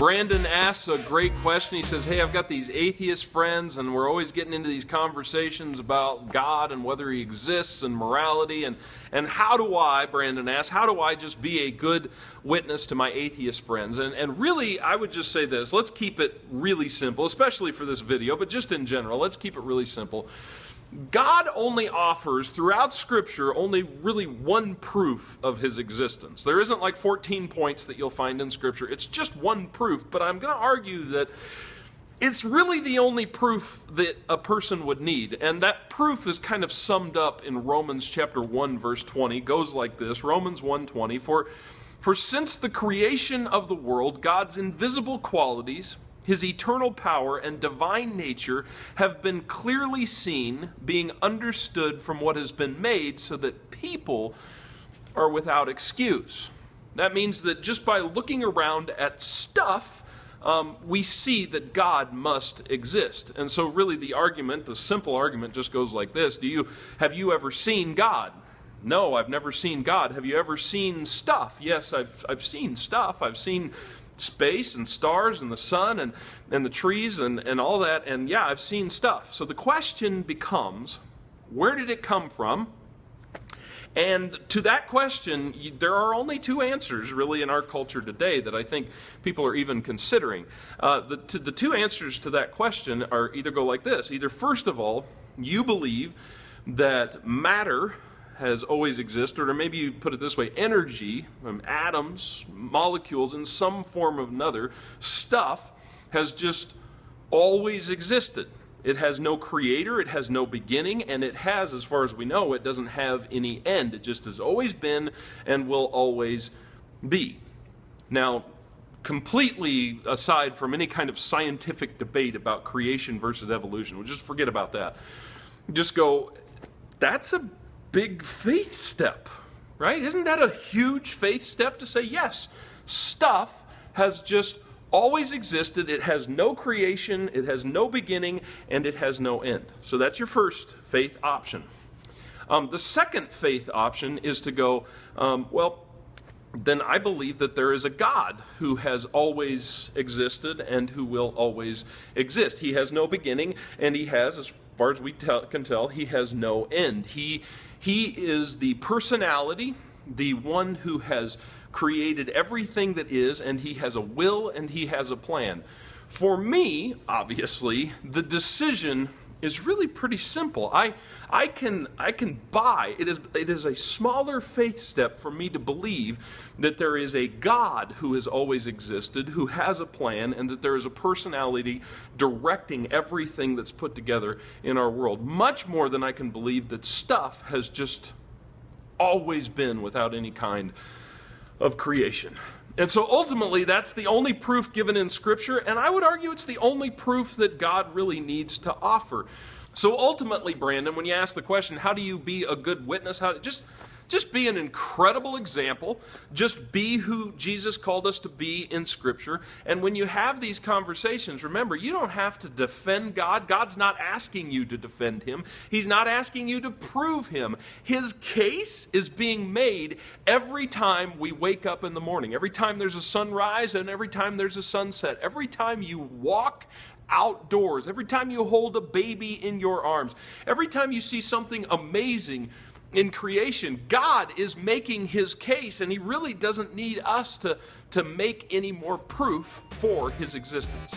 Brandon asks a great question. He says, hey, I've got these atheist friends, and we're always getting into these conversations about God and whether he exists and morality. And how do I, Brandon asks, how do I just be a good witness to my atheist friends? And really, I would just say this. Let's keep it really simple, especially for this video, but just in general, let's keep it really simple. God only offers, throughout Scripture, only really one proof of his existence. There isn't like 14 points that you'll find in Scripture. It's just one proof, but I'm going to argue that it's really the only proof that a person would need. And that proof is kind of summed up in Romans chapter 1, verse 20. It goes like this, Romans 1:20, For since the creation of the world, God's invisible qualities, his eternal power and divine nature have been clearly seen, being understood from what has been made, so that people are without excuse. That means that just by looking around at stuff, we see that God must exist. And so really the argument, the simple argument just goes like this. Have you ever seen God? No, I've never seen God. Have you ever seen stuff? Yes, I've seen stuff. I've seen space and stars and the sun and the trees and all that, and yeah, I've seen stuff. So the question becomes, where did it come from? And to that question, there are only two answers really in our culture today that I think people are even considering. The two answers to that question are either go like this. Either, first of all, you believe that matter has always existed, or maybe you put it this way, energy, atoms, molecules in some form or another, stuff has just always existed. It has no creator, it has no beginning, and it has, as far as we know, it doesn't have any end. It just has always been and will always be. Now, completely aside from any kind of scientific debate about creation versus evolution, we'll just forget about that. Just go, that's a big faith step, right? Isn't that a huge faith step to say, yes, stuff has just always existed, it has no creation, it has no beginning, and it has no end. So that's your first faith option. The second faith option is to go, then I believe that there is a God who has always existed and who will always exist. He has no beginning, and he has, as far as we can tell, he has no end. He is the personality, the one who has created everything that is, and he has a will and he has a plan. For me, obviously, the decision is really pretty simple. I can buy, it is a smaller faith step for me to believe that there is a God who has always existed, who has a plan, and that there is a personality directing everything that's put together in our world. Much more than I can believe that stuff has just always been without any kind of creation. And so ultimately, that's the only proof given in Scripture, and I would argue it's the only proof that God really needs to offer. So ultimately, Brandon, when you ask the question, how do you be a good witness? Just be an incredible example. Just be who Jesus called us to be in Scripture. And when you have these conversations, remember, you don't have to defend God. God's not asking you to defend him. He's not asking you to prove him. His case is being made every time we wake up in the morning, every time there's a sunrise and every time there's a sunset, every time you walk outdoors, every time you hold a baby in your arms, every time you see something amazing in creation. God is making his case, and he really doesn't need us to make any more proof for his existence.